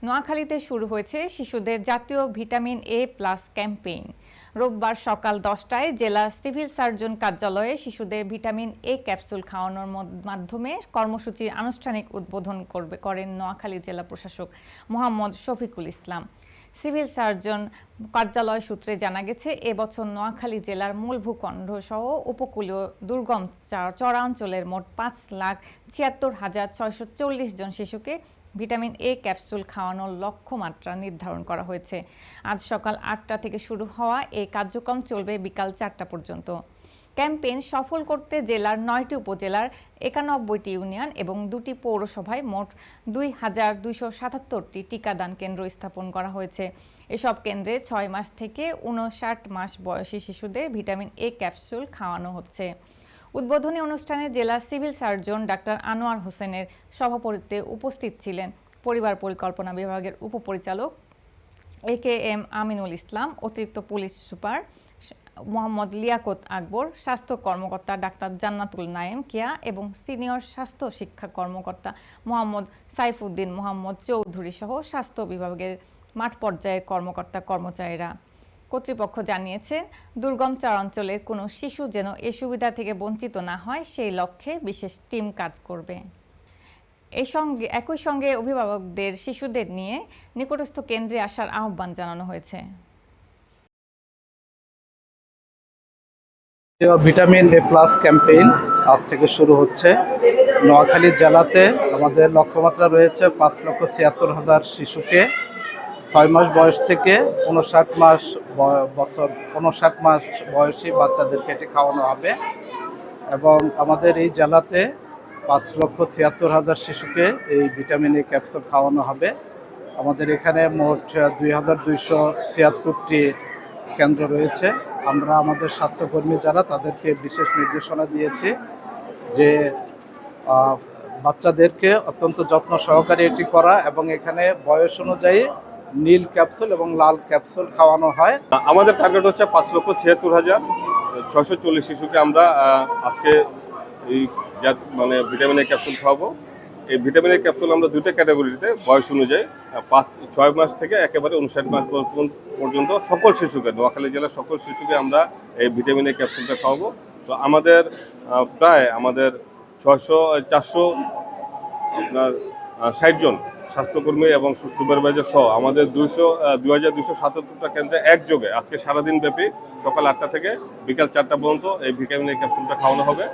নোয়াখালীতে শুরু হয়েছে শিশুদের জাতীয় ভিটামিন এ প্লাস ক্যাম্পেইন। রোববার সকাল 10টায় জেলা সিভিল সার্জন কার্যালয়ে শিশুদের ভিটামিন এ ক্যাপসুল খাওয়ানোর মাধ্যমে কর্মসূচির আনুষ্ঠানিক উদ্বোধন করেন নোয়াখালী জেলা প্রশাসক মোহাম্মদ শফিকুল ইসলাম। সিভিল সার্জন কার্যালয় সূত্রে জানা গেছে, এবছর নোয়াখালী জেলার মূল ভূখণ্ড সহ উপকূলীয় দুর্গম চরাঞ্চলের মোট 5,76,640 জন শিশুকে ভিটামিন এ ক্যাপসুল খাওয়ানোর লক্ষ্যমাত্রা নির্ধারণ করা হয়েছে। আজ সকাল 8টা থেকে শুরু হওয়া এই কার্যক্রম চলবে বিকাল 4টা পর্যন্ত। ক্যাম্পেইন সফল করতে জেলার 9টি উপজেলার 91টি ইউনিয়ন এবং 2টি পৌরসভায় মোট 2,277টি টিকাদান কেন্দ্র স্থাপন করা হয়েছে। এসব কেন্দ্রে 6 মাস থেকে 59 মাস বয়সী শিশুদের ভিটামিন এ ক্যাপসুল খাওয়ানো হচ্ছে। উদ্বোধনী অনুষ্ঠানে জেলা সিভিল সার্জন ডাক্তার আনোয়ার হোসেনের সভাপতিত্বে উপস্থিত ছিলেন পরিবার পরিকল্পনা বিভাগের উপপরিচালক AKM আমিনুল ইসলাম, অতিরিক্ত পুলিশ সুপার মোহাম্মদ লিয়াকত আকবর, স্বাস্থ্য কর্মকর্তা ডাক্তার জান্নাতুল নায়েম কেয়া এবং সিনিয়র স্বাস্থ্য শিক্ষা কর্মকর্তা মোহাম্মদ সাইফুদ্দিন মোহাম্মদ চৌধুরী সহ স্বাস্থ্য বিভাগের মাঠ পর্যায়ের কর্মকর্তা কর্মচারীরা। কর্তৃপক্ষ জানিয়েছে, দুর্গম চরাঞ্চলের কোনো শিশু যেন এই সুবিধা থেকে বঞ্চিত না হয় সেই লক্ষ্যে বিশেষ টিম কাজ করবে। একই সঙ্গে অভিভাবকদের শিশুদের নিয়ে নিকটস্থ কেন্দ্রে আসার আহ্বান জানানো হয়েছে। ভিটামিন এ প্লাস ক্যাম্পেইন আজ থেকে শুরু হচ্ছে। নোয়াখালী জেলাতে আমাদের লক্ষ্যমাত্রা রয়েছে 5,76,000 শিশুকে 6 মাস বয়স থেকে 59 মাস বয়সী বাচ্চাদেরকে এটি খাওয়ানো হবে এবং আমাদের এই জেলাতে 5,76,000 শিশুকে এই ভিটামিন এ ক্যাপসুল খাওয়ানো হবে। আমাদের এখানে মোট 2,276টি কেন্দ্র রয়েছে। আমরা আমাদের স্বাস্থ্যকর্মী যারা তাদেরকে বিশেষ নির্দেশনা দিয়েছি যে বাচ্চাদেরকে অত্যন্ত যত্ন সহকারে এটি করা এবং এখানে বয়স অনুযায়ী নীল ক্যাপসুল এবং লাল ক্যাপসুল খাওয়ানো হয়। আমাদের টার্গেট হচ্ছে 5,76,640 শিশুকে আমরা আজকে এই ভিটামিন এ ক্যাপসুল খাওয়াবো। এই ভিটামিন এ ক্যাপসুল আমরা দুটো ক্যাটাগরিতে বয়স অনুযায়ী 6 মাস থেকে একেবারে 59 মাস পর্যন্ত সকল শিশুকে, নোয়াখালী জেলার সকল শিশুকে আমরা এই ভিটামিন এ ক্যাপসুলটা খাওয়াবো। তো আমাদের প্রায় 460 জন স্বাস্থ্যকর্মী এবং সুপারভাইজার সহ আমাদের 2,277টা কেন্দ্রে একযোগে আজকে সারাদিন ব্যাপী সকাল 8টা থেকে বিকাল 4টা পর্যন্ত এই ভিটামিন এ ক্যাপসুলটা খাওয়ানো হবে।